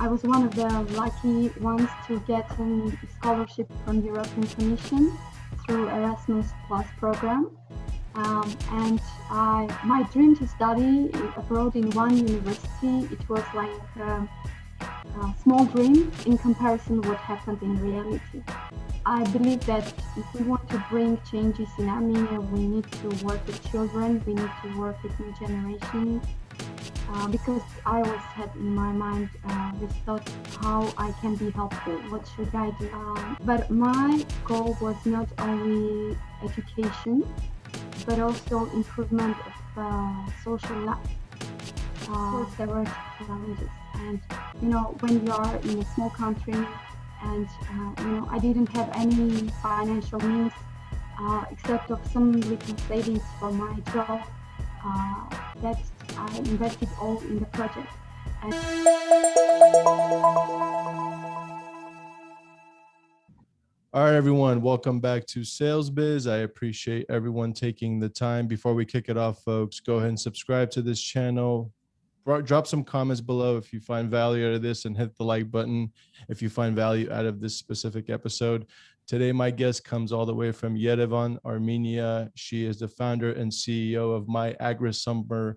I was one of the lucky ones to get a scholarship from the European Commission through Erasmus Plus program. My dream to study abroad in one university, it was like a small dream in comparison to what happened in reality. I believe that if we want to bring changes in Armenia, we need to work with children, we need to work with new generation. Because I always had in my mind this thought, how I can be helpful, what should I do? But my goal was not only education, but also improvement of social life. Of course, there were challenges, and when you are in a small country, and I didn't have any financial means except of some little savings for my job. That I invested all in the project. All right, everyone, welcome back to Sales Biz. I appreciate everyone taking the time. Before we kick it off, folks, go ahead and subscribe to this channel. Drop some comments below if you find value out of this, and hit the like button if you find value out of this specific episode. Today, my guest comes all the way from Yerevan, Armenia. She is the founder and CEO of my Agrisummer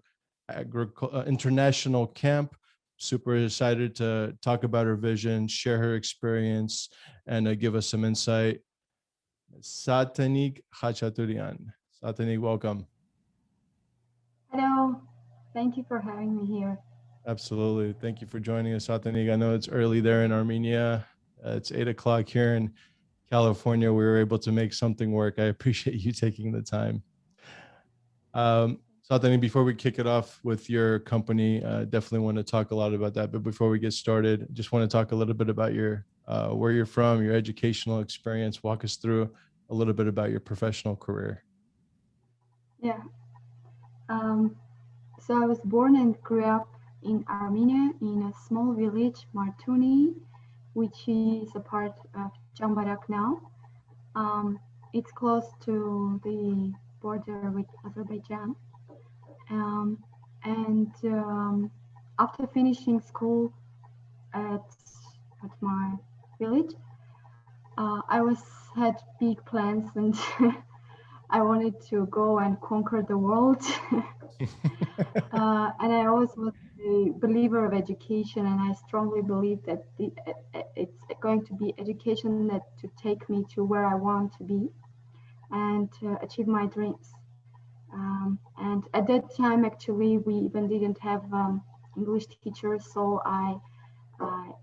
International Camp. Super excited to talk about her vision, share her experience, and give us some insight. Satenik Khachatryan. Satenik, welcome. Hello. Thank you for having me here. Absolutely. Thank you for joining us, Satenik. I know it's early there in Armenia. It's 8 o'clock here in California. We were able to make something work. I appreciate you taking the time. Satenik, before we kick it off with your company, definitely want to talk a lot about that. But before we get started, just want to talk a little bit about your where you're from, your educational experience. Walk us through a little bit about your professional career. Yeah. So I was born and grew up in Armenia in a small village, Martuni, which is a part of Jambarak now. It's close to the border with Azerbaijan. After finishing school at my village, I had big plans, and I wanted to go and conquer the world. And I always was a believer of education, and I strongly believe that it's going to be education that to take me to where I want to be and to achieve my dreams. And at that time, actually, we even didn't have English teachers, so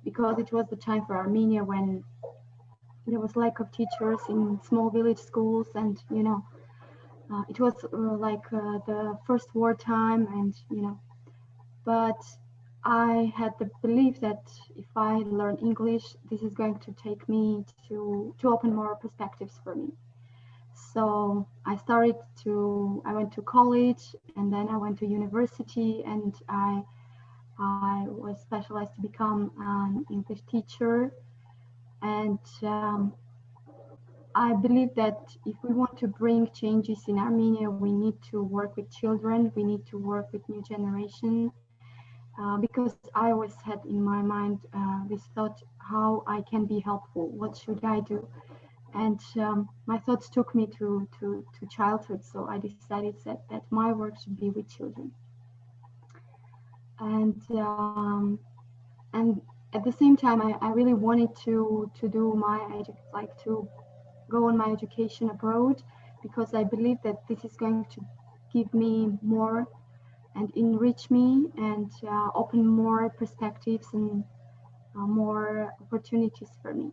because it was the time for Armenia when there was lack of teachers in small village schools, and it was the first war time, and but I had the belief that if I learn English, this is going to take me to open more perspectives for me. So I went to college, and then I went to university, and I was specialized to become an English teacher. And I believe that if we want to bring changes in Armenia, we need to work with children, we need to work with new generation, because I always had in my mind this thought, how I can be helpful, what should I do? And my thoughts took me to childhood, so I decided that my work should be with children. And at the same time, I really wanted to do to go on my education abroad, because I believe that this is going to give me more and enrich me, and open more perspectives and more opportunities for me.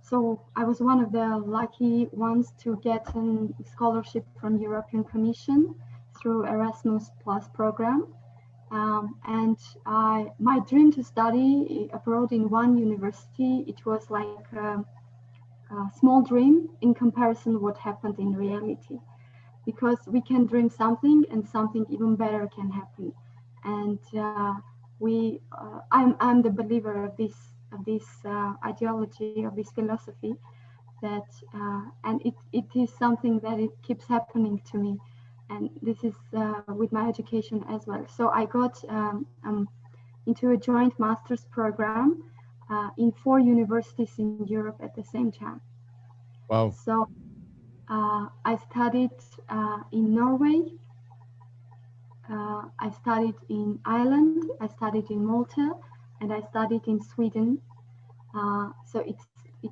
So I was one of the lucky ones to get a scholarship from European Commission through Erasmus Plus program. My dream to study abroad in one university, it was like a small dream in comparison to what happened in reality. Because we can dream something, and something even better can happen. And I'm the believer of this ideology, of this philosophy, that and it is something that it keeps happening to me, and this is with my education as well. So I got into a joint master's program in 4 universities in Europe at the same time. Wow. So I studied in Norway, I studied in Ireland, I studied in Malta, and I studied in Sweden. So it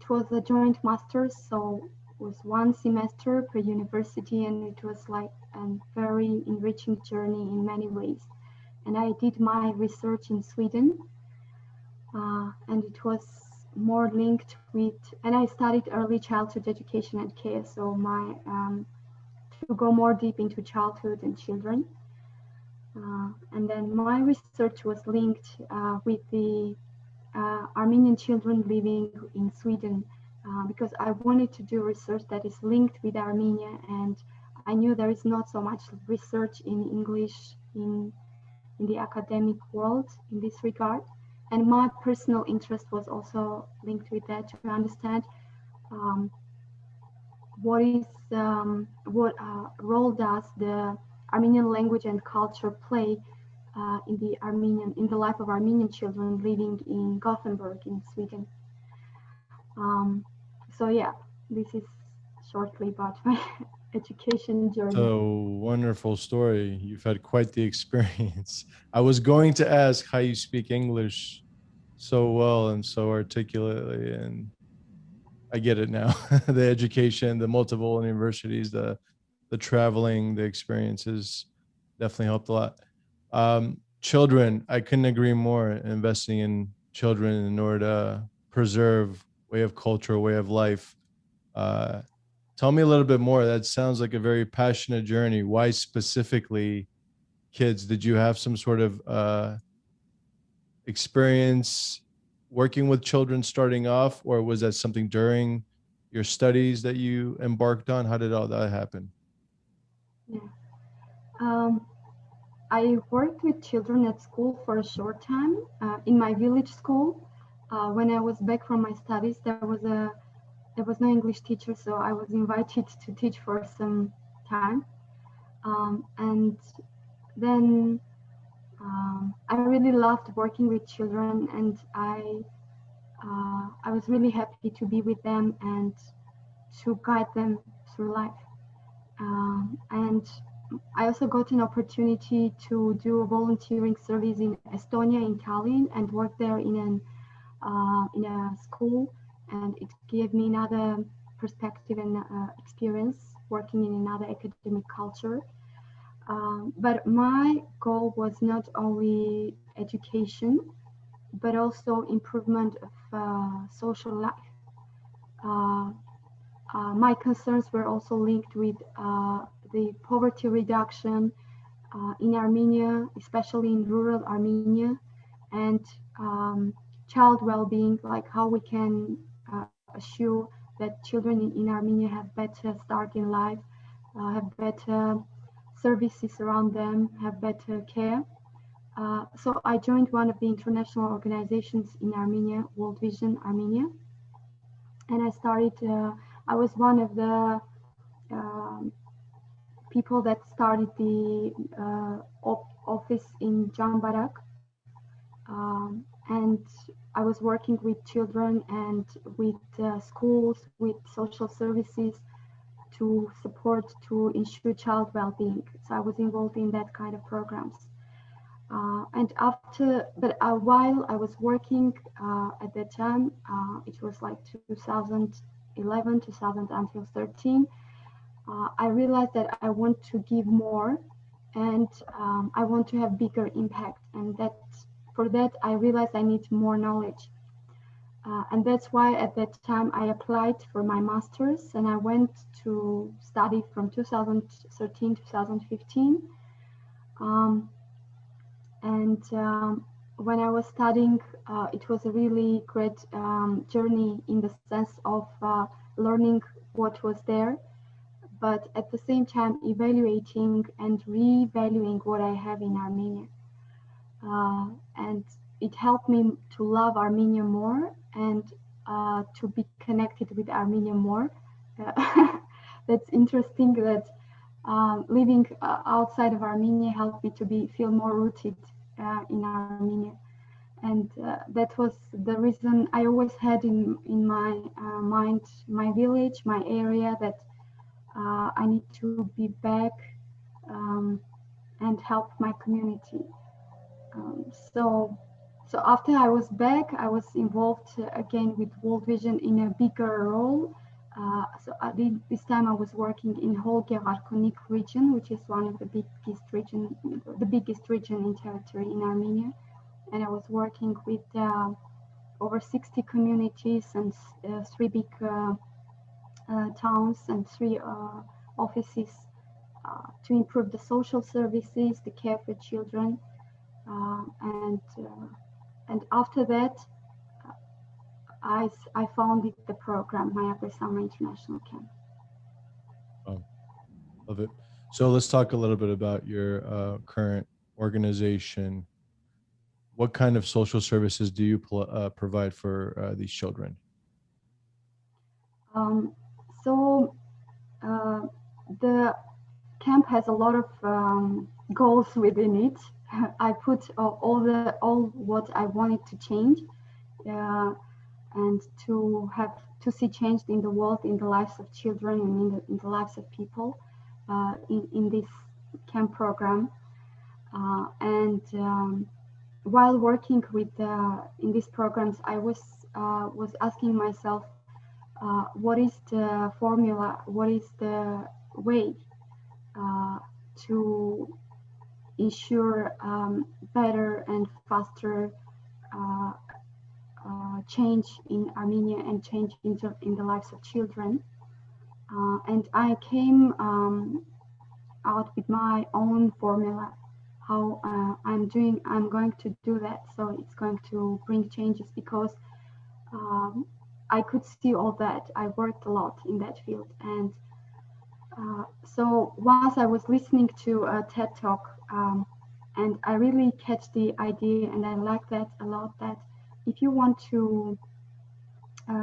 was a joint master's, so it was 1 semester per university, and it was like a very enriching journey in many ways. And I did my research in Sweden, and it was more linked with, and I studied early childhood education and care, so my to go more deep into childhood and children. And then my research was linked with the Armenian children living in Sweden, because I wanted to do research that is linked with Armenia, and I knew there is not so much research in English in the academic world in this regard. And my personal interest was also linked with that, to understand what role does the Armenian language and culture play in the life of Armenian children living in Gothenburg in Sweden. So yeah, this is shortly about my education journey. So wonderful story. You've had quite the experience. I was going to ask how you speak English so well and so articulately, and I get it now. The education, the multiple universities, the traveling, the experiences definitely helped a lot. Children, I couldn't agree more. Investing in children in order to preserve way of culture, way of life. Uh, Tell me a little bit more. That sounds like a very passionate journey. Why specifically kids? Did you have some sort of experience working with children starting off, or was that something during your studies that you embarked on? How did all that happen? Yeah. I worked with children at school for a short time in my village school. When I was back from my studies, there was no English teacher, so I was invited to teach for some time. And then I really loved working with children, and I was really happy to be with them and to guide them through life. And I also got an opportunity to do a volunteering service in Estonia, in Tallinn, and work there in a school, and it gave me another perspective and experience working in another academic culture. But my goal was not only education, but also improvement of social life. My concerns were also linked with the poverty reduction in Armenia, especially in rural Armenia, and child well-being, like how we can assure that children in Armenia have better start in life, have better services around them, have better care. So I joined one of the international organizations in Armenia, World Vision Armenia, and I started. I was one of the people that started the office in Jambarak, and I was working with children and with schools, with social services to support, to ensure child well-being. So I was involved in that kind of programs. While I was working at that time, it was like 2011, 2000 until 13. I realized that I want to give more, and I want to have bigger impact, and that for that I realized I need more knowledge, and that's why at that time I applied for my master's, and I went to study from 2013 to 2015. When I was studying, it was a really great journey in the sense of learning what was there, but at the same time evaluating and re-valuing what I have in Armenia. And it helped me to love Armenia more and to be connected with Armenia more. That's interesting that living outside of Armenia helped me to feel more rooted in Armenia. And that was the reason I always had in my mind, my village, my area, that I need to be back and help my community. Um, so, so after I was back, I was involved again with World Vision in a bigger role. This time I was working in whole Gerarkonik region, which is one of the biggest region in territory in Armenia, and I was working with over 60 communities and three big towns and three offices to improve the social services, the care for children, uh, and uh, and after that, I founded the program, my Agrisummer International Camp. Oh, love it. So let's talk a little bit about your current organization. What kind of social services do you provide for these children? Um, so the camp has a lot of goals within it. I put all what I wanted to change, uh, and to see change in the world, in the lives of children, and in the lives of people in this camp program. And while working with in these programs, I was asking myself, what is the formula? What is the way uh, to ensure better and faster uh, change in Armenia and change in the lives of children? And I came out with my own formula, how I'm going to do that. So it's going to bring changes because I could see all that. I worked a lot in that field. And so once I was listening to a TED talk, and I really catch the idea, and I like that a lot, that if you want to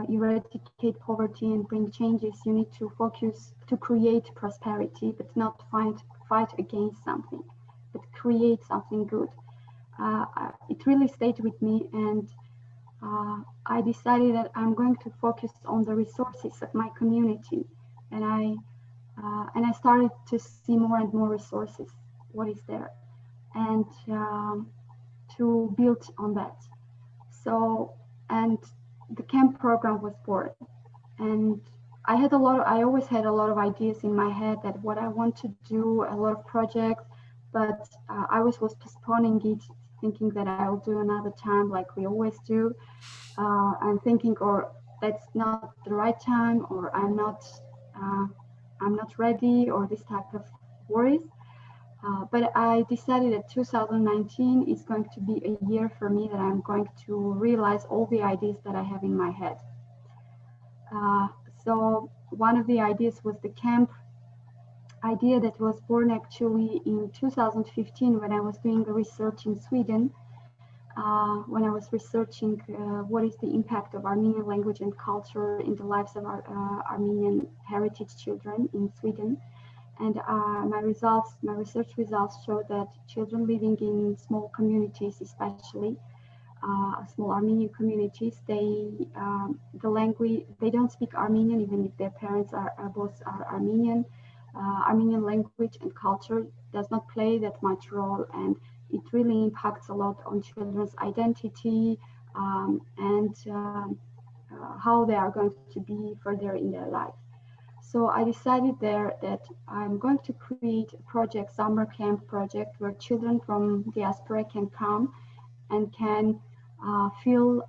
eradicate poverty and bring changes, you need to focus to create prosperity, but not fight against something, but create something good. It really stayed with me, and I decided that I'm going to focus on the resources of my community, and I started to see more and more resources, what is there, and to build on that. So, and the camp program was born, and I always had a lot of ideas in my head that what I want to do, a lot of projects, but I was postponing it, thinking that I'll do another time, like we always do, and thinking, or that's not the right time, or I'm not ready, or this type of worries. But I decided that 2019 is going to be a year for me that I'm going to realize all the ideas that I have in my head. So one of the ideas was the camp idea that was born actually in 2015 when I was doing the research in Sweden. When I was researching what is the impact of Armenian language and culture in the lives of our Armenian heritage children in Sweden. And my research results show that children living in small communities, especially small Armenian communities, they don't speak Armenian, even if their parents are both are Armenian. Armenian language and culture does not play that much role, and it really impacts a lot on children's identity and how they are going to be further in their life. So I decided there that I'm going to create a project, summer camp project, where children from diaspora can come and can feel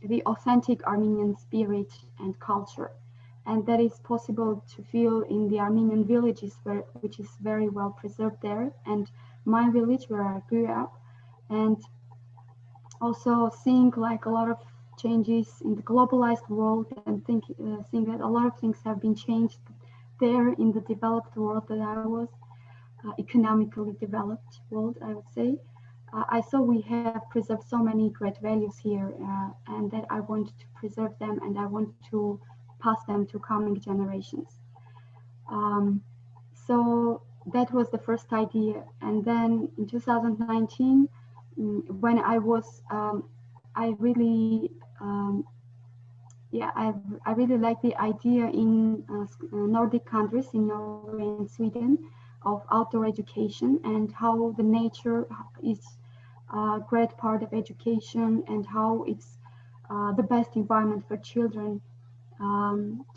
the authentic Armenian spirit and culture. And that is possible to feel in the Armenian villages, which is very well preserved there, and my village where I grew up, and also seeing like a lot of changes in the globalized world, and seeing that a lot of things have been changed there in the developed world that I was, economically developed world, I would say. I saw we have preserved so many great values here, and that I want to preserve them, and I want to pass them to coming generations. So that was the first idea. And then in 2019, when I was, I really, yeah, I really like the idea in Nordic countries, in Norway and Sweden, of outdoor education and how the nature is a great part of education and how it's the best environment for children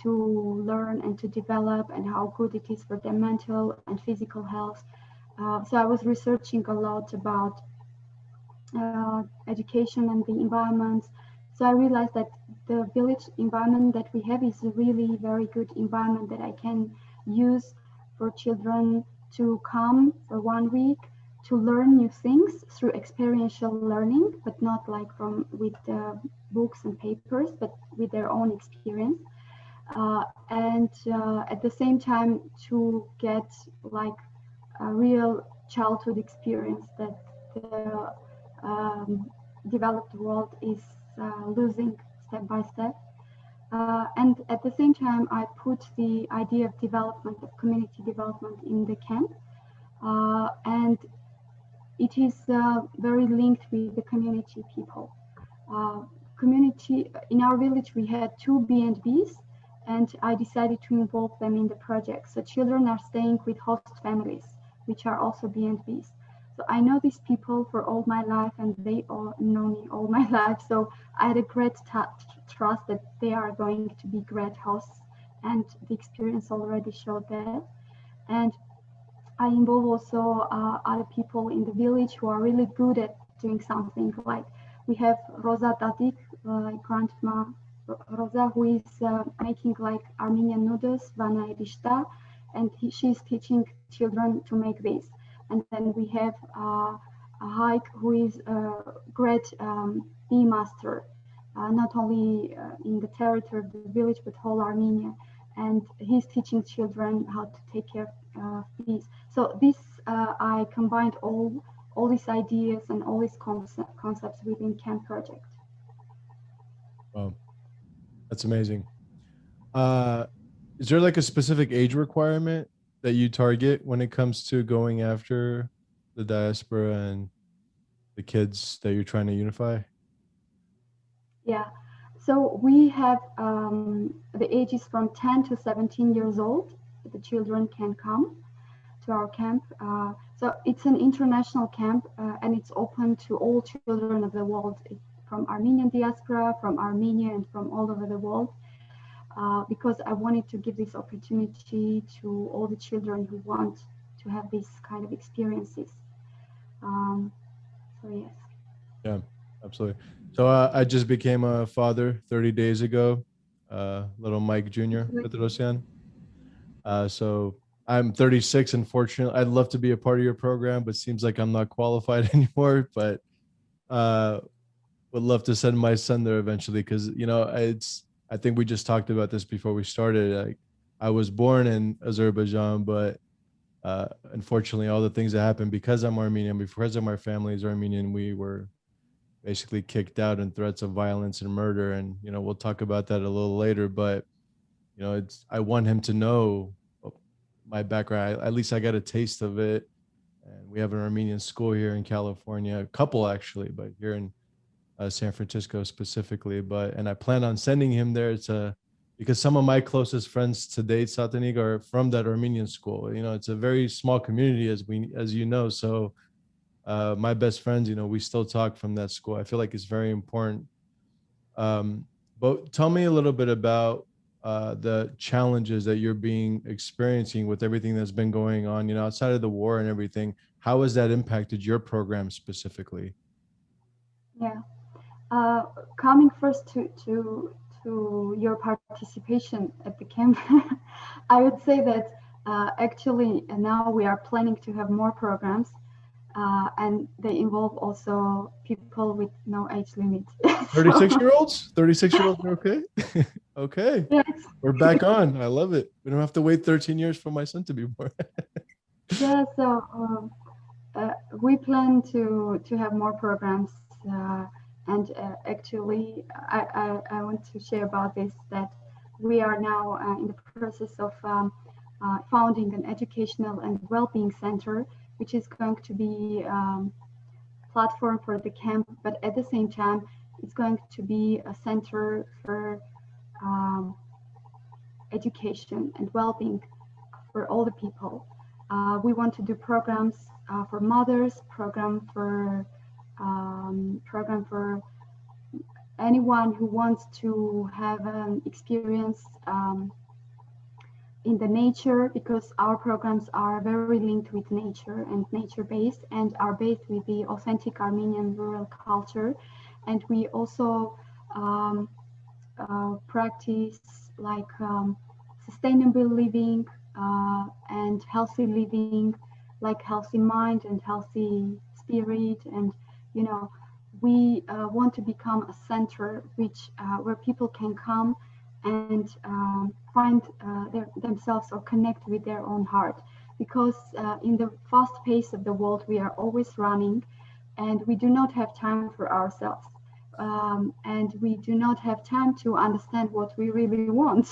to learn and to develop, and how good it is for their mental and physical health. So I was researching a lot about education and the environment. So I realized that the village environment that we have is a really very good environment that I can use for children to come for 1 week to learn new things through experiential learning, but not like from with books and papers, but with their own experience. And at the same time to get like a real childhood experience that the developed world is losing step by step. And at the same time, I put the idea of development, of community development in the camp. And it is very linked with the community people. Community in our village, we had 2 B&Bs, and I decided to involve them in the project. So children are staying with host families, which are also B&Bs. So I know these people for all my life, and they all know me all my life. So I had a great trust that they are going to be great hosts, and the experience already showed that. And I involve also other people in the village who are really good at doing something. Like we have Rosa Tadik, grandma Rosa, who is making like Armenian noodles, Vana Rishta, and she's teaching children to make this. And then we have a hike who is a great bee master, not only in the territory of the village, but whole Armenia. And he's teaching children how to take care of bees. So this, I combined all these ideas and all these concepts within Camp Project. Wow, that's amazing. Is there like a specific age requirement that you target when it comes to going after the diaspora and the kids that you're trying to unify? Yeah, so we have the ages from 10 to 17 years old. The children can come to our camp. So it's an international camp, and it's open to all children of the world, from Armenian diaspora, from Armenia, and from all over the world. Because I wanted to give this opportunity to all the children who want to have these kind of experiences. So yes. Yeah, absolutely. So I just became a father 30 days ago, little Mike Jr. Petrosyan. So I'm 36. Unfortunately, I'd love to be a part of your program, but seems like I'm not qualified anymore. But uh, would love to send my son there eventually because I think we just talked about this before we started. I was born in Azerbaijan, but unfortunately, all the things that happened because I'm Armenian, because of my family is Armenian, we were basically kicked out and threats of violence and murder. And we'll talk about that a little later. But I want him to know my background. At least I got a taste of it. And we have an Armenian school here in California, a couple actually, but here in San Francisco specifically. And I plan on sending him there because some of my closest friends to date, Satenik, are from that Armenian school. It's a very small community, as you know. So my best friends, we still talk from that school. I feel like it's very important. But tell me a little bit about the challenges that you're experiencing with everything that's been going on, outside of the war and everything. How has that impacted your program specifically? Yeah. Coming first to your participation at the camp, I would say that actually now we are planning to have more programs, and they involve also people with no age limit. 36-year-olds? 36-year-olds are okay? Okay. Yes. We're back on. I love it. We don't have to wait 13 years for my son to be born. Yeah, so we plan to have more programs, and actually I want to share about this, that we are now in the process of founding an educational and well-being center, which is going to be platform for the camp, but at the same time, it's going to be a center for um, education and well-being for all the people. We want to do programs for mothers, program for anyone who wants to have an experience in the nature, because our programs are very linked with nature and nature-based, and are based with the authentic Armenian rural culture. And we also practice like sustainable living and healthy living, like healthy mind and healthy spirit. And we want to become a center which where people can come and find themselves or connect with their own heart, because in the fast pace of the world we are always running, and we do not have time for ourselves, and we do not have time to understand what we really want.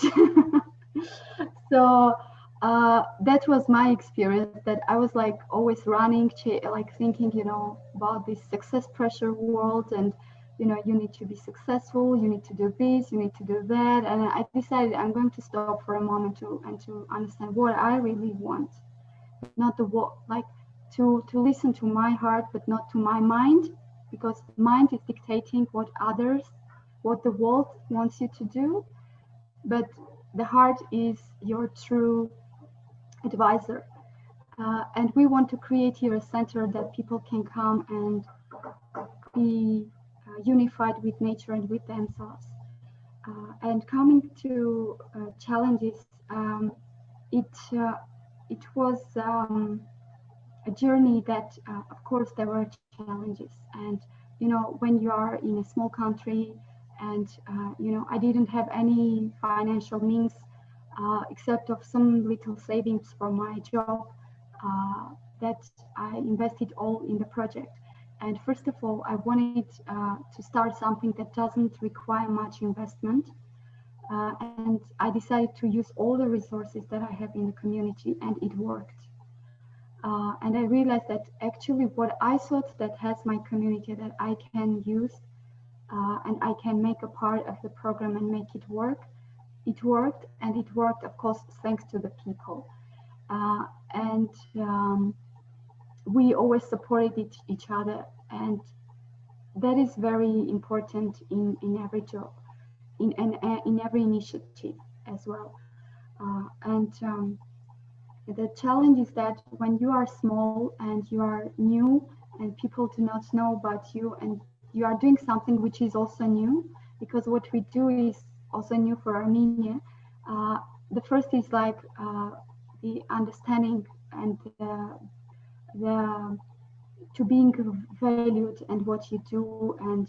So that was my experience, that I was like always running, like thinking, about this success pressure world, and you need to be successful, you need to do this, you need to do that. And I decided I'm going to stop for a moment to understand what I really want, not the what, like to listen to my heart, but not to my mind, because mind is dictating what the world wants you to do, but the heart is your true advisor. And we want to create here a center that people can come and be unified with nature and with themselves. And coming to challenges, it was a journey that, of course, there were challenges. And when you are in a small country, and I didn't have any financial means except of some little savings from my job that I invested all in the project. And first of all, I wanted to start something that doesn't require much investment. And I decided to use all the resources that I have in the community, and it worked. And I realized that actually what I thought that has my community that I can use and I can make a part of the program and make it work. It worked, and it worked, of course, thanks to the people. And we always supported each other, and that is very important in every job, in every initiative as well. And the challenge is that when you are small and you are new and people do not know about you, and you are doing something which is also new, because what we do is also new for Armenia. The first is like the understanding and the to being valued and what you do, and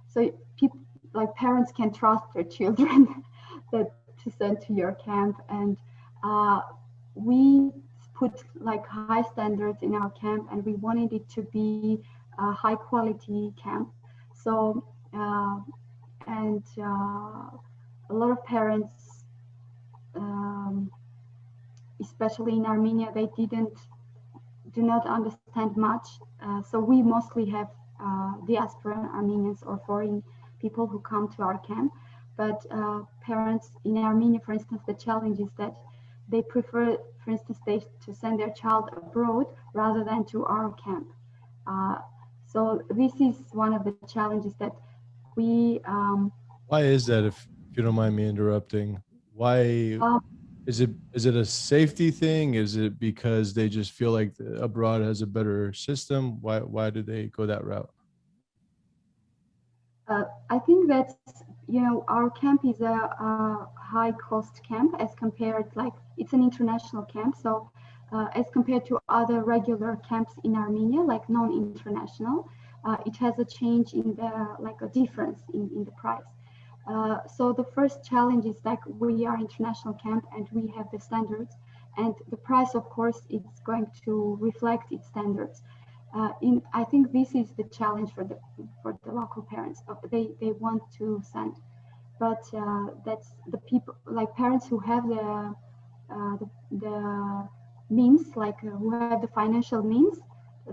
so people like parents can trust their children that to send to your camp. And we put like high standards in our camp, and we wanted it to be a high quality camp. So and a lot of parents, especially in Armenia, they do not understand much. So we mostly have diaspora Armenians or foreign people who come to our camp. But parents in Armenia, for instance, the challenge is that they prefer, for instance, to send their child abroad rather than to our camp. So this is one of the challenges that we. Why is that, if you don't mind me interrupting? Why is it a safety thing? Is it because they just feel like abroad has a better system? Why do they go that route? I think that our camp is a high cost camp as compared, like it's an international camp, so as compared to other regular camps in Armenia, like non-international, it has a change in the, like a difference in the price. So the first challenge is like we are international camp and we have the standards, and the price, of course, it's going to reflect its standards. I think this is the challenge for the local parents. They want to send, but that's the people, like parents who have the means, like who have the financial means.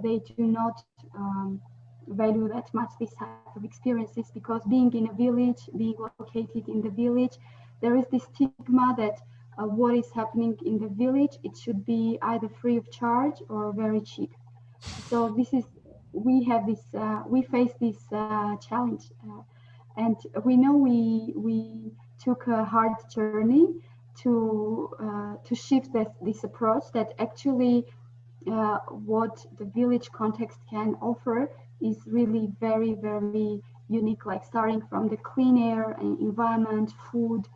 They do not value that much this type of experiences, because being in a village, being located in the village, there is this stigma that what is happening in the village, it should be either free of charge or very cheap. So this is, we face this challenge, and we know we took a hard journey to shift this approach, that actually what the village context can offer is really very, very unique, like starting from the clean air and environment, food.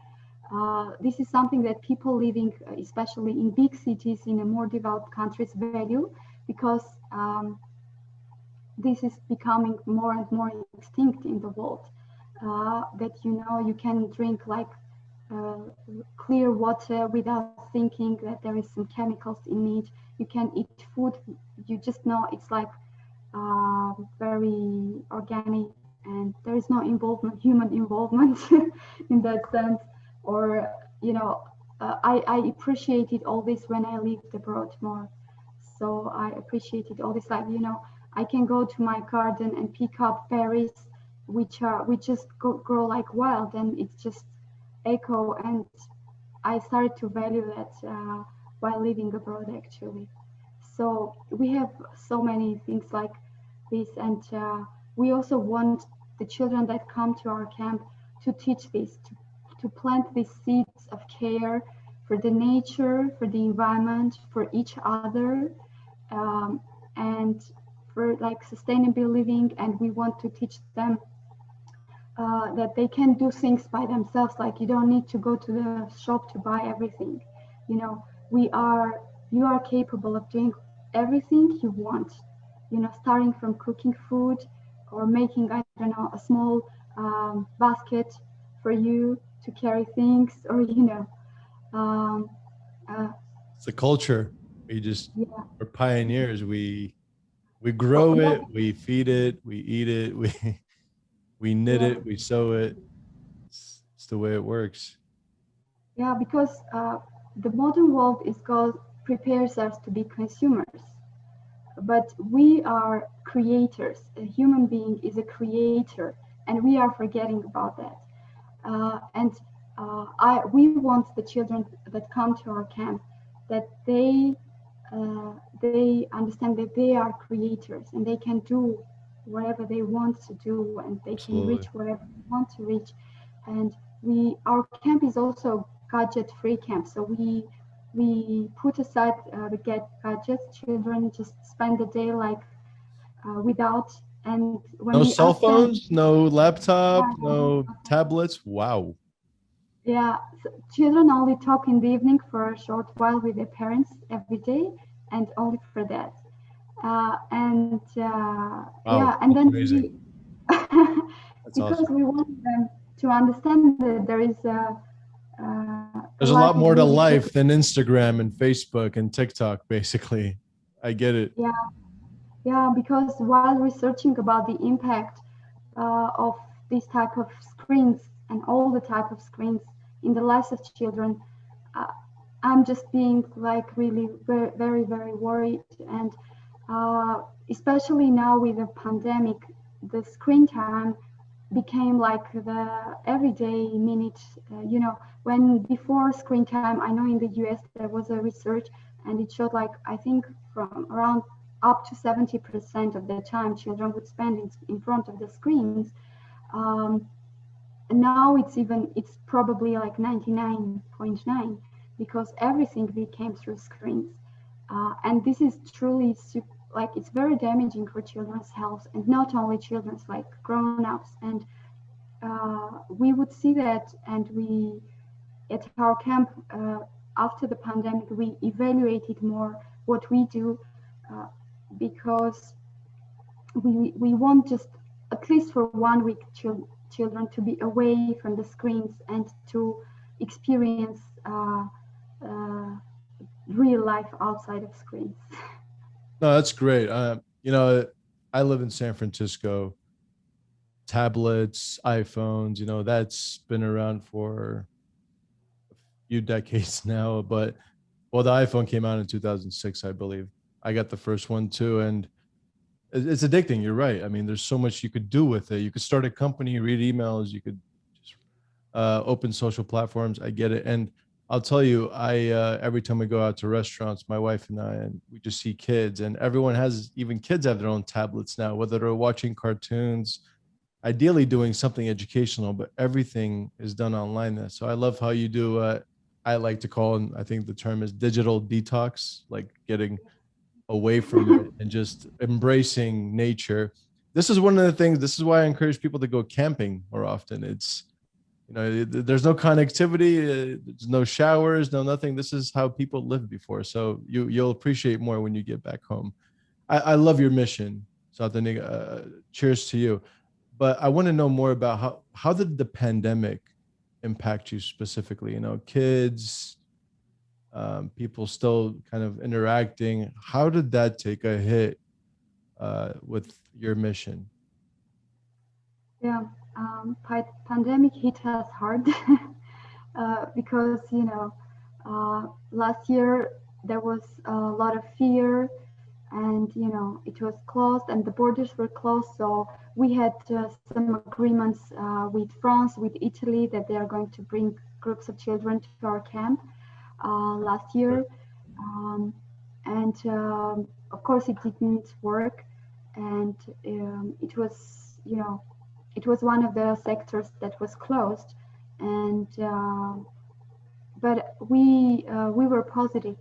This is something that people living, especially in big cities in a more developed countries, value, because this is becoming more and more extinct in the world. That you can drink like clear water without thinking that there is some chemicals in it. You can eat food, you just know it's like very organic, and there is no human involvement in that sense. Or I appreciated all this when I lived abroad more. So I appreciated all this, like I can go to my garden and pick up berries which just grow like wild, and it's just echo, and I started to value that while living abroad actually. So we have so many things like this, and we also want the children that come to our camp to teach this, to plant these seeds of care for the nature, for the environment, for each other, and for like sustainable living. And we want to teach them that they can do things by themselves. Like you don't need to go to the shop to buy everything. You are capable of doing everything you want. Starting from cooking food, or making, I don't know, a small basket for you to carry things, or um, It's a culture. yeah. We're pioneers. We grow Yeah, it, we feed it, we eat it, we knit yeah, it, we sew it. It's the way it works. yeah, because the modern world is called prepares us to be consumers, but we are creators. A human being is a creator, and we are forgetting about that. And we want the children that come to our camp, that they understand that they are creators, and they can do whatever they want to do, and they can reach Absolutely. whatever they want to reach. And our camp is also gadget free camp, so we put aside the gadgets. Children just spend the day like without, and when No we cell ask them, phones, no laptop, no yeah, tablets. Wow. yeah, so children only talk in the evening for a short while with their parents every day, and only for that. And Wow. yeah, and That's then amazing. That's because awesome. we want them to understand that there is a There's a life lot is more to really good. life than Instagram and Facebook and TikTok, basically. I get it. Yeah, yeah, because while researching about the impact of this type of screens and all the type of screens in the lives of children, uh, I'm just being like really very, very, very worried. And especially now with the pandemic, the screen time became like the everyday minute. When before screen time, I know in the US there was a research, and it showed like, I think from around up to 70% of the time children would spend in front of the screens. Um, Now it's probably like 99.9, because everything became through screens. And this is truly like, it's very damaging for children's health, and not only children's, like grown-ups. And we would see that, and we at our camp, after the pandemic, we evaluated more what we do, uh, because we want just at least for 1 week children to be away from the screens and to experience uh, real life outside of screens. No, that's great. I live in San Francisco. Tablets, iPhones, that's been around for a few decades now. But well, the iPhone came out in 2006, I believe. I got the first one too, and It's addicting. You're right. I mean, there's so much you could do with it. You could start a company, read emails. You could just open social platforms. I get it. And I'll tell you, I every time we go out to restaurants, my wife and I, and we just see kids, and everyone has, even kids have their own tablets now, whether they're watching cartoons, ideally doing something educational, but everything is done online now. So I love how you do. I like to call, and I think the term is digital detox, like getting away from it and just embracing nature. This is one of the things. This is why I encourage people to go camping more often. It's, you know, there's no connectivity, there's no showers, no nothing. This is how people lived before. So you'll appreciate more when you get back home. I love your mission, Satenik. Cheers to you. But I want to know more about how did the pandemic impact you specifically? You know, kids, people still kind of interacting. How did that take a hit with your mission? Yeah, pandemic hit us hard because last year there was a lot of fear, and it was closed and the borders were closed. So we had some agreements with France, with Italy, that they are going to bring groups of children to our camp last year, um, and of course it didn't work, and it was one of the sectors that was closed, and but we were positive,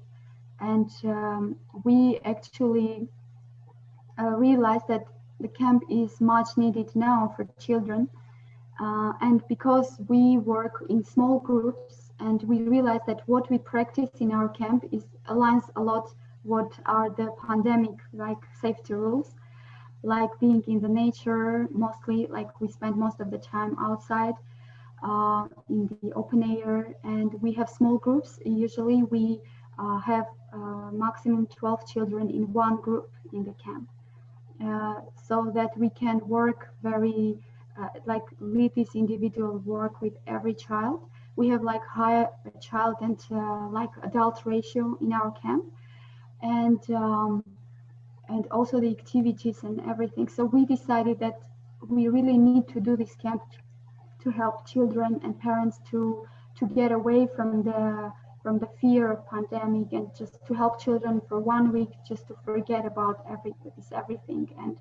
and we actually realized that the camp is much needed now for children, and because we work in small groups, and we realize that what we practice in our camp is aligns a lot what are the pandemic like safety rules, like being in the nature mostly, like we spend most of the time outside in the open air, and we have small groups. Usually we have maximum 12 children in one group in the camp, so that we can work very like lead this individual work with every child. We have like high child and like adult ratio in our camp, and also the activities and everything. So we decided that we really need to do this camp to help children and parents to get away from the fear of pandemic, and just to help children for 1 week just to forget about everything, and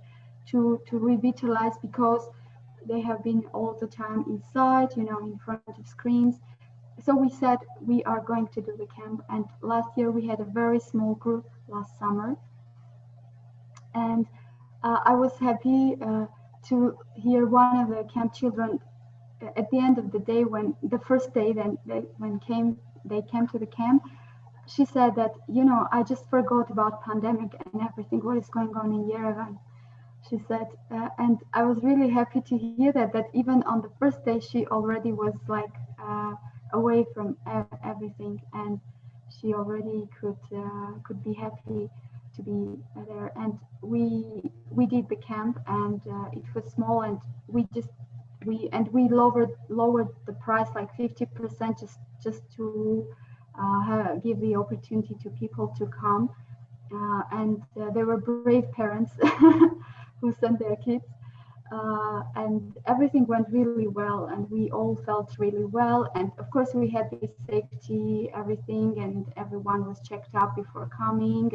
to revitalize, because they have been all the time inside, in front of screens. So we said we are going to do the camp, and last year we had a very small group last summer, and I was happy to hear one of the camp children at the end of the day, when the first day then they came to the camp. She said that, I just forgot about pandemic and everything what is going on in Yerevan. She said, and I was really happy to hear that even on the first day she already was like away from everything, and she already could be happy to be there. And we did the camp, and it was small, and we lowered the price like 50%, just to give the opportunity to people to come, and there were brave parents who sent their kids, and everything went really well, and we all felt really well. And of course we had this safety everything, and everyone was checked up before coming,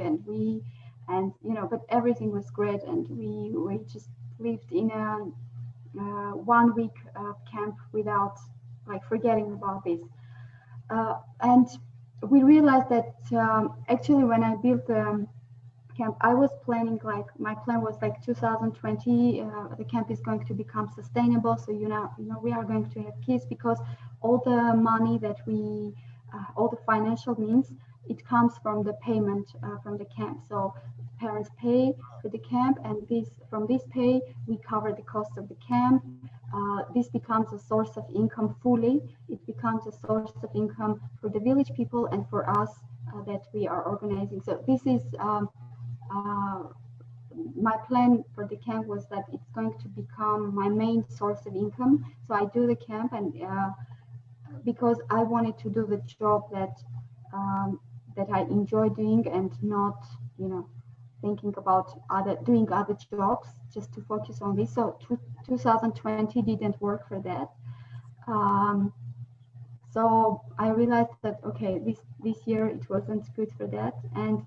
but everything was great, and we just lived in a 1 week camp without like forgetting about this, and we realized that actually when I built the camp, I was planning, like my plan was like 2020 the camp is going to become sustainable. So we are going to have kids, because all the money that we all the financial means, it comes from the payment from the camp. So parents pay for the camp, and from this pay we cover the cost of the camp. This becomes a source of income fully. It becomes a source of income for the village people and for us that we are organizing. So this is uh, my plan for the camp, was that it's going to become my main source of income. So I do the camp, and because I wanted to do the job that I enjoy doing, and not thinking about doing other jobs just to focus on this. So 2020 didn't work for that. Um, so I realized that okay, this year it wasn't good for that, and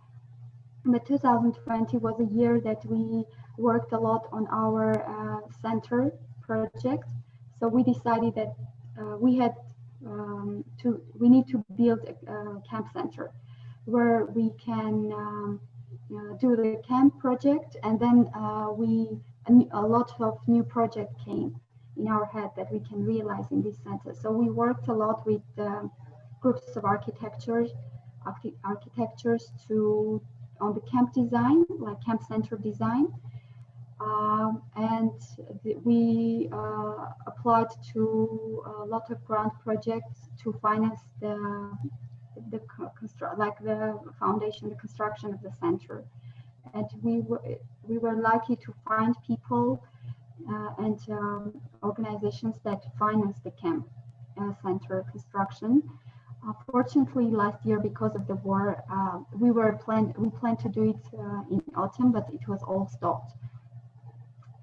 but 2020 was a year that we worked a lot on our center project. So we decided that we need to build a camp center where we can do the camp project, and then a lot of new project came in our head that we can realize in this center. So we worked a lot with groups of architectures to on the camp design, like camp center design. And we applied to a lot of grant projects to finance the foundation, the construction of the center. And we were lucky to find people and organizations that finance the camp center construction. Fortunately, last year, because of the war, we planned to do it in autumn, but it was all stopped.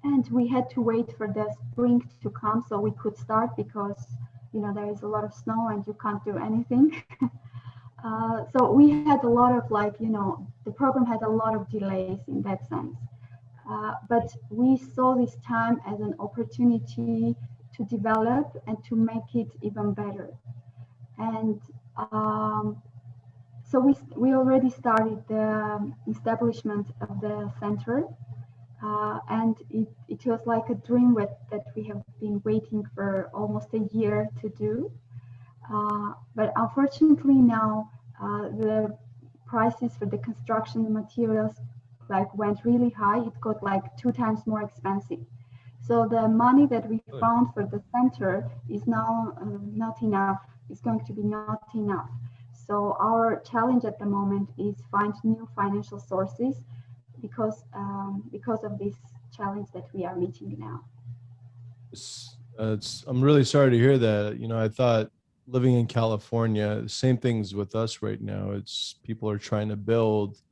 And we had to wait for the spring to come so we could start, because there is a lot of snow and you can't do anything. So we had a lot of the program had a lot of delays in that sense. But we saw this time as an opportunity to develop and to make it even better. And so we already started the establishment of the center, and it was like a dream that we have been waiting for almost a year to do. But unfortunately now the prices for the construction materials went really high. It got 2 times more expensive. So the money that we found for the center is now not enough. It's going to be not enough. So our challenge at the moment is find new financial sources because of this challenge that we are meeting now. I'm really sorry to hear that. I thought living in California, the same things with us right now. It's people are trying to build,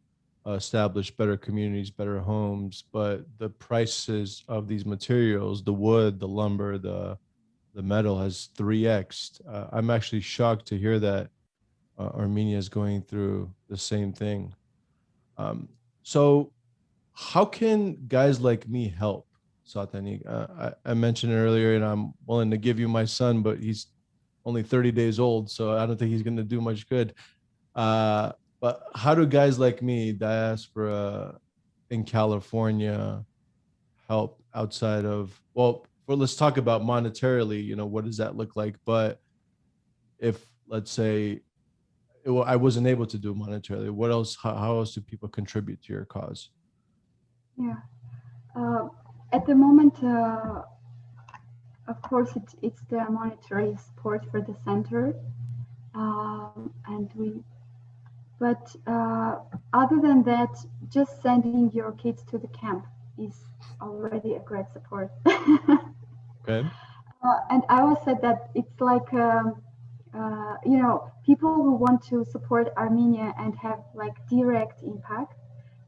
establish better communities, better homes, but the prices of these materials, the wood, the lumber, the metal has 3x'd. I'm actually shocked to hear that Armenia is going through the same thing. So how can guys like me help, Satenik? I mentioned it earlier, and I'm willing to give you my son, but he's only 30 days old, so I don't think he's going to do much good. But how do guys like me, diaspora in California, help outside of, let's talk about monetarily, what does that look like? But if, let's say, I wasn't able to do monetarily, what else, how else do people contribute to your cause? Yeah. At the moment, of course, it's the monetary support for the center, but other than that, just sending your kids to the camp is already a great support. Okay. And I always said that it's people who want to support Armenia and have direct impact,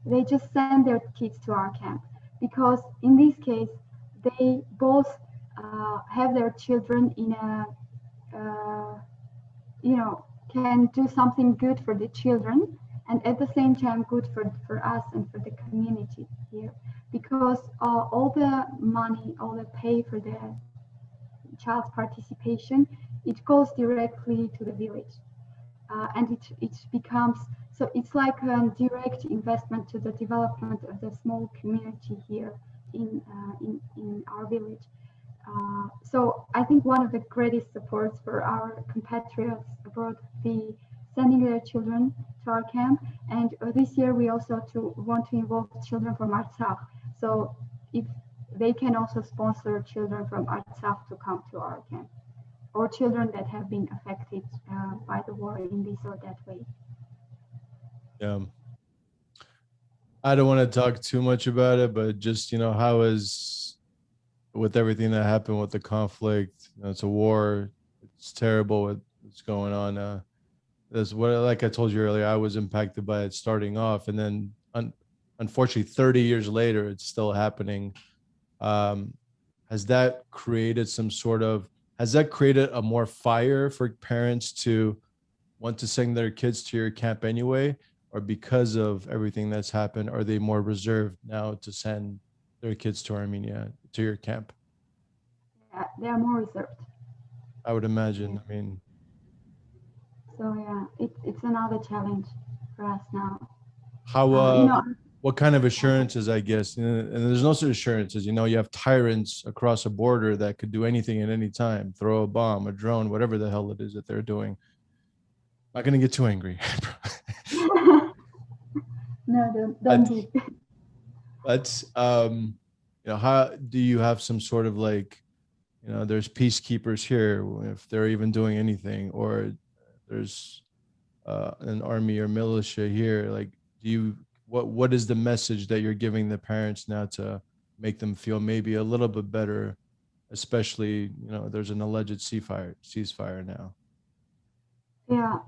they just send their kids to our camp, because in this case they both have their children in a can do something good for the children, and at the same time good for us and for the community here, because all the money, all the pay for the child's participation, it goes directly to the village. And it becomes, so it's like a direct investment to the development of the small community here in our village. So I think one of the greatest supports for our compatriots abroad would be sending their children to our camp. And this year we also want to involve children from Artsakh. So if they can also sponsor children from Artsakh to come to our camp, or children that have been affected by the war in this or that way. Yeah. I don't want to talk too much about it, but just, how is, with everything that happened with the conflict, it's a war, it's terrible what's going on. That's what, like I told you earlier, I was impacted by it starting off, and then unfortunately 30 years later it's still happening. um, has that created some sort of, has that created a more fire for parents to want to send their kids to your camp anyway, or because of everything that's happened are they more reserved now to send their kids to Armenia, to your camp? Yeah, they are more reserved. I would imagine. Yeah. I mean, So yeah, it's another challenge for us now. how You know, what kind of assurances, I guess, and there's no such assurances, you have tyrants across a border that could do anything at any time, throw a bomb, a drone, whatever the hell it is that they're doing. Not gonna get too angry. no, don't but be. but how do you have some sort of like, there's peacekeepers here, if they're even doing anything, or there's an army or militia here, like, do you, what is the message that you're giving the parents now to make them feel maybe a little bit better, especially, there's an alleged ceasefire now? Yeah,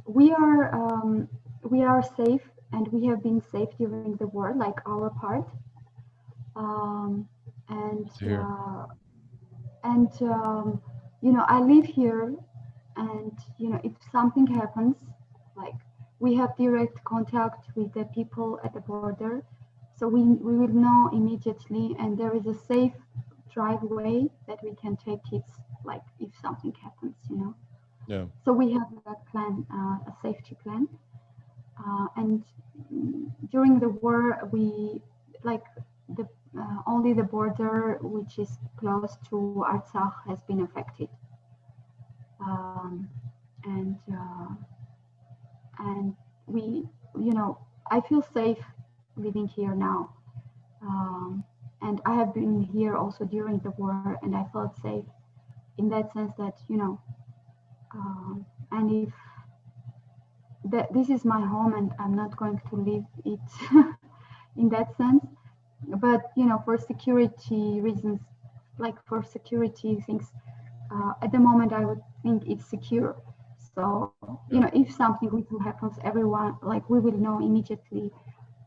we are safe, and we have been safe during the war, like our part. Um, and To hear. and I live here, and if something happens, like we have direct contact with the people at the border, so we will know immediately, and there is a safe driveway that we can take kids, like if something happens. Yeah. So we have a plan, a safety plan, and during the war, we like the only the border which is close to Artsakh has been affected, um, and and we, I feel safe living here now, and I have been here also during the war, and I felt safe in that sense that and if that this is my home and I'm not going to leave it in that sense. But for security reasons, like for security things, at the moment I would think it's secure. So Yeah. if something little happens, everyone, like, we will know immediately,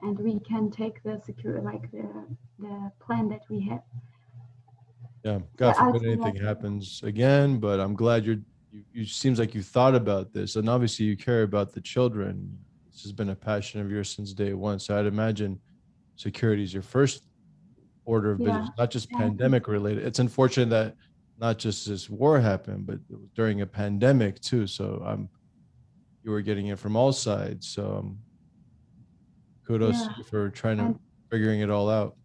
and we can take the secure, like the plan that we have. Yeah, So God I'd forbid say anything that. happens again, but I'm glad you seems like you thought about this, and obviously you care about the children. This has been a passion of yours since day one. So I'd imagine security is your first order of Yeah, business, not just yeah, I think pandemic so. related. It's unfortunate that not just this war happened, but it was during a pandemic too. So you were getting it from all sides. So kudos Yeah, to you for trying to and figuring it all out.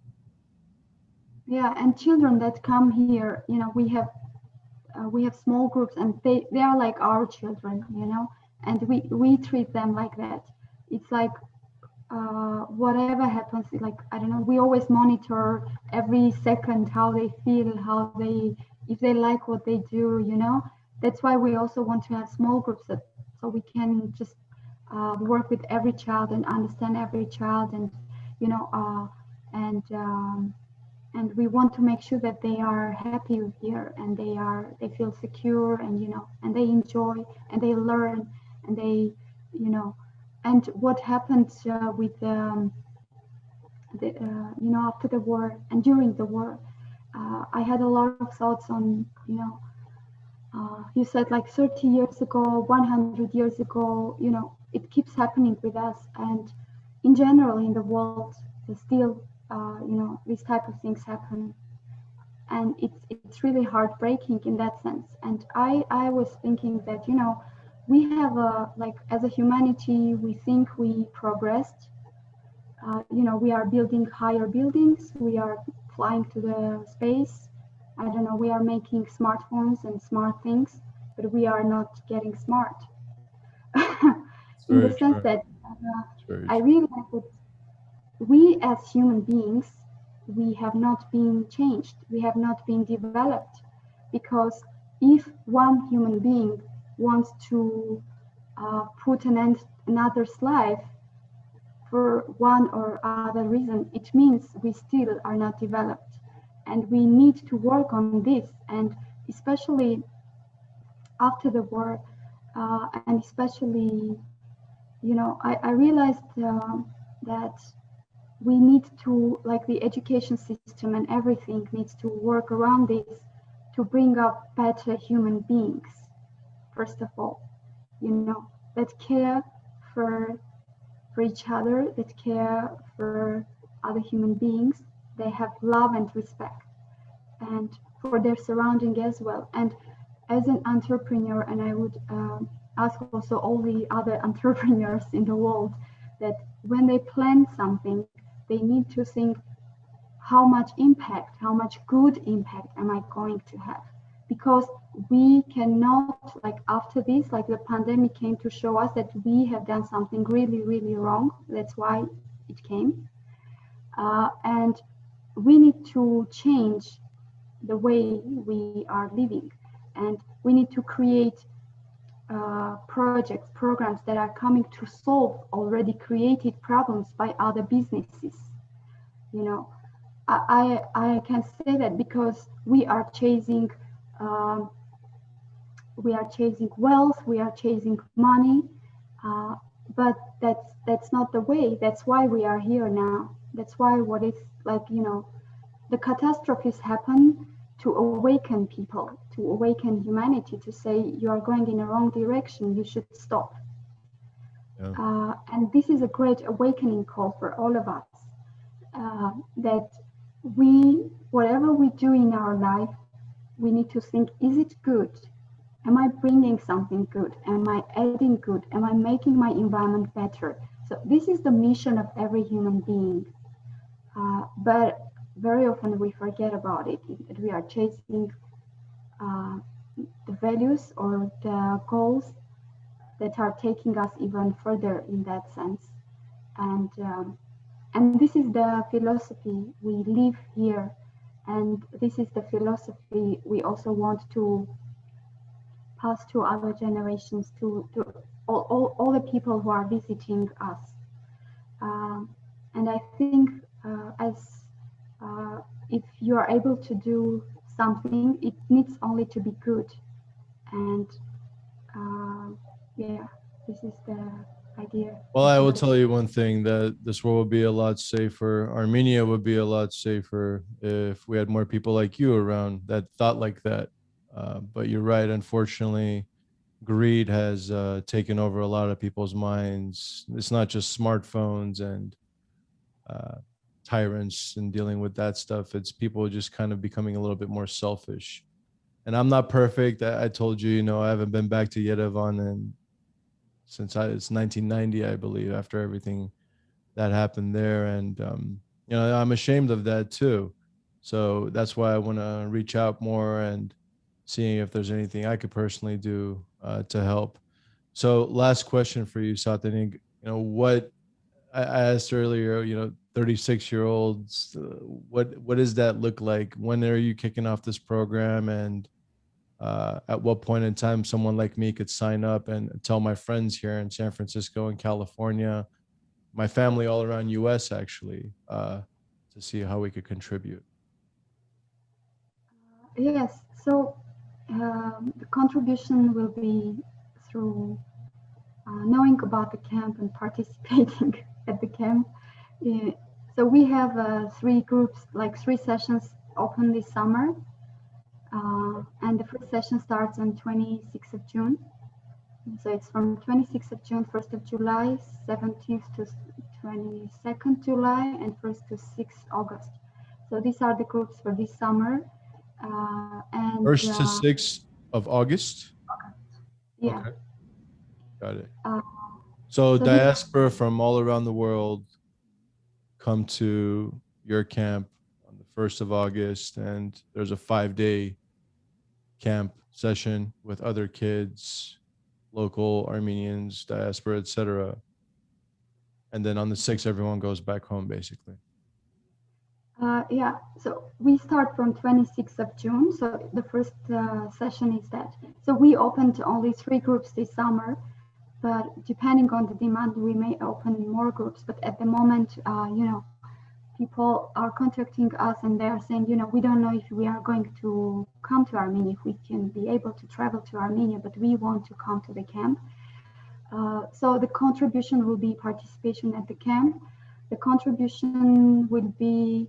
yeah, and children that come here, we have small groups, and they are like our children, and we treat them like that. It's like whatever happens, like, I don't know, we always monitor every second how they feel, how they, if they like what they do. That's why we also want to have small groups, so we can just work with every child and understand every child, and you know uh, and we want to make sure that they are happy here, and they feel secure, and and they enjoy, and they learn, and they you know and what happened with after the war and during the war, I had a lot of thoughts on, you said like 30 years ago, 100 years ago, it keeps happening with us, and in general in the world, still, these type of things happen, and it's really heartbreaking in that sense. And I was thinking that, we have a, like, as a humanity, we think we progressed. We are building higher buildings, we are flying to the space, I don't know, we are making smartphones and smart things, but we are not getting smart. It's In the very sense true. that It's very I true. realize that we as human beings, we have not been changed, we have not been developed, because if one human being wants to put an end to another's life for one or other reason, it means we still are not developed, and we need to work on this. And especially after the war, and especially, I realized that we need to, like the education system and everything needs to work around this to bring up better human beings, first of all, that care for each other, that care for other human beings, they have love and respect, and for their surrounding as well. And as an entrepreneur, and I would ask also all the other entrepreneurs in the world, that when they plan something, they need to think how much impact, how much good impact am I going to have? Because we cannot, like after this, like the pandemic came to show us that we have done something really, really wrong. That's why it came. And we need to change the way we are living. And we need to create projects, programs that are coming to solve already created problems by other businesses. I can say that because we are chasing wealth, we are chasing money, but that's not the way. That's why we are here now. That's why what is the catastrophes happen to awaken people, to awaken humanity, to say you are going in a wrong direction, you should stop. Yeah. And this is a great awakening call for all of us, that whatever we do in our life, we need to think, is it good? Am I bringing something good? Am I adding good? Am I making my environment better? So this is the mission of every human being. But very often we forget about it. We are chasing the values or the goals that are taking us even further in that sense. And this is the philosophy we live here. And this is the philosophy we also want to pass to other generations, to all the people who are visiting us. And I think if you are able to do something, it needs only to be good. And this is the idea. Well, I will tell you one thing, that this world would be a lot safer. Armenia would be a lot safer if we had more people like you around that thought like that. But you're right. Unfortunately, greed has taken over a lot of people's minds. It's not just smartphones and tyrants and dealing with that stuff. It's people just kind of becoming a little bit more selfish. And I'm not perfect. I told you, I haven't been back to Yerevan and since it's 1990, I believe, after everything that happened there. And, I'm ashamed of that too. So that's why I want to reach out more and seeing if there's anything I could personally do to help. So last question for you, Satenik, what I asked earlier, 36-year-olds, what does that look like? When are you kicking off this program? And at what point in time someone like me could sign up and tell my friends here in San Francisco and California, my family all around US actually, to see how we could contribute? Yes, so the contribution will be through knowing about the camp and participating at the camp. So we have 3 groups, like 3 sessions open this summer. And the first session starts on 26th of June. So it's from 26th of June, 1st of July, 17th to 22nd July, and 1st to 6th August. So these are the groups for this summer. And 1st to 6th of August? Yeah. Okay. Got it. So diaspora from all around the world come to your camp on the 1st of August, and there's a 5-day camp session with other kids, local Armenians, diaspora, etc. And then on the 6th, everyone goes back home, basically. So we start from 26th of June. So the first session is that. So we opened only 3 groups this summer, but depending on the demand, we may open more groups. But at the moment, people are contacting us and they are saying, we don't know if we are going to come to Armenia, if we can be able to travel to Armenia, but we want to come to the camp. So the contribution will be participation at the camp. The contribution will be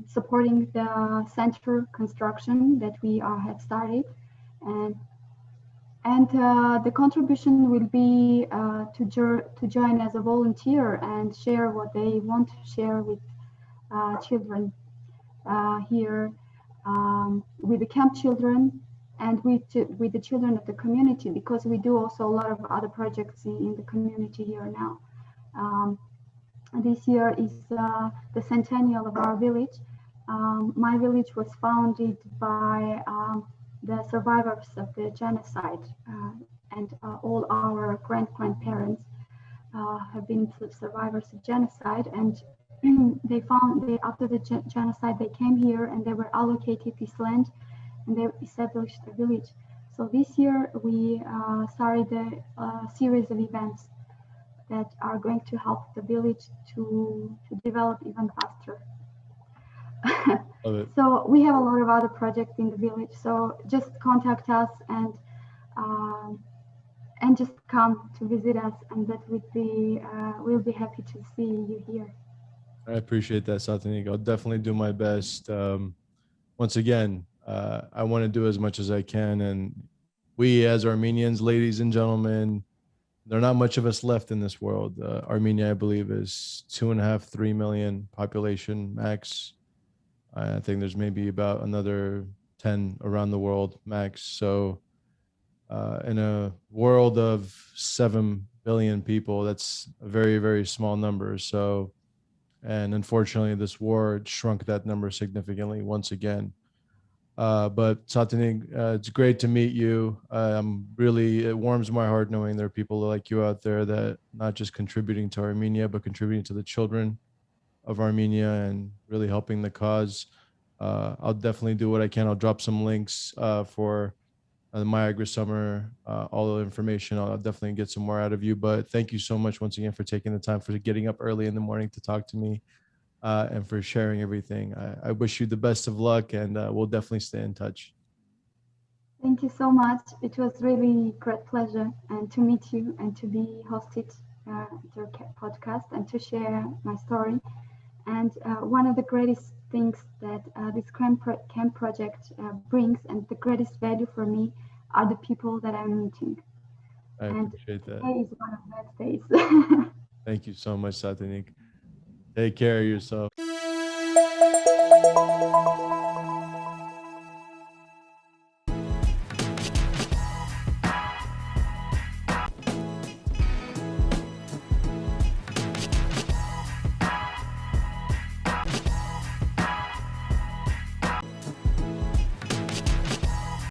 supporting the center construction that we have started, and the contribution will be to join as a volunteer and share what they want to share with children here, with the camp children and with the children of the community, because we do also a lot of other projects in the community here now. This year is the centennial of our village. My village was founded by the survivors of the genocide, and all our grandparents have been survivors of genocide, and after the genocide they came here and they were allocated this land and they established a village. So this year we started a series of events that are going to help the village to develop even faster. So we have a lot of other projects in the village. So just contact us and just come to visit us, and that would be we'll be happy to see you here. I appreciate that, Satenik. I'll definitely do my best. Once again, I want to do as much as I can, and we as Armenians, ladies and gentlemen, there are not much of us left in this world. Armenia, I believe, is 2.5, 3 million population max. I think there's maybe about another 10 around the world max. So in a world of 7 billion people, that's a very, very small number. So, and unfortunately, this war shrunk that number significantly once again. But Satenik, it's great to meet you. It warms my heart knowing there are people like you out there that not just contributing to Armenia, but contributing to the children of Armenia and really helping the cause. I'll definitely do what I can. I'll drop some links for my Agrisummer, all the information. I'll definitely get some more out of you. But thank you so much once again for taking the time, for getting up early in the morning to talk to me. And for sharing everything. I wish you the best of luck, and we'll definitely stay in touch. Thank you so much. It was really great pleasure and to meet you and to be hosted your podcast and to share my story. And one of the greatest things that this camp project brings, and the greatest value for me, are the people that I'm meeting. I appreciate that. Today is one of those days. Thank you so much, Satenik. Take care of yourself.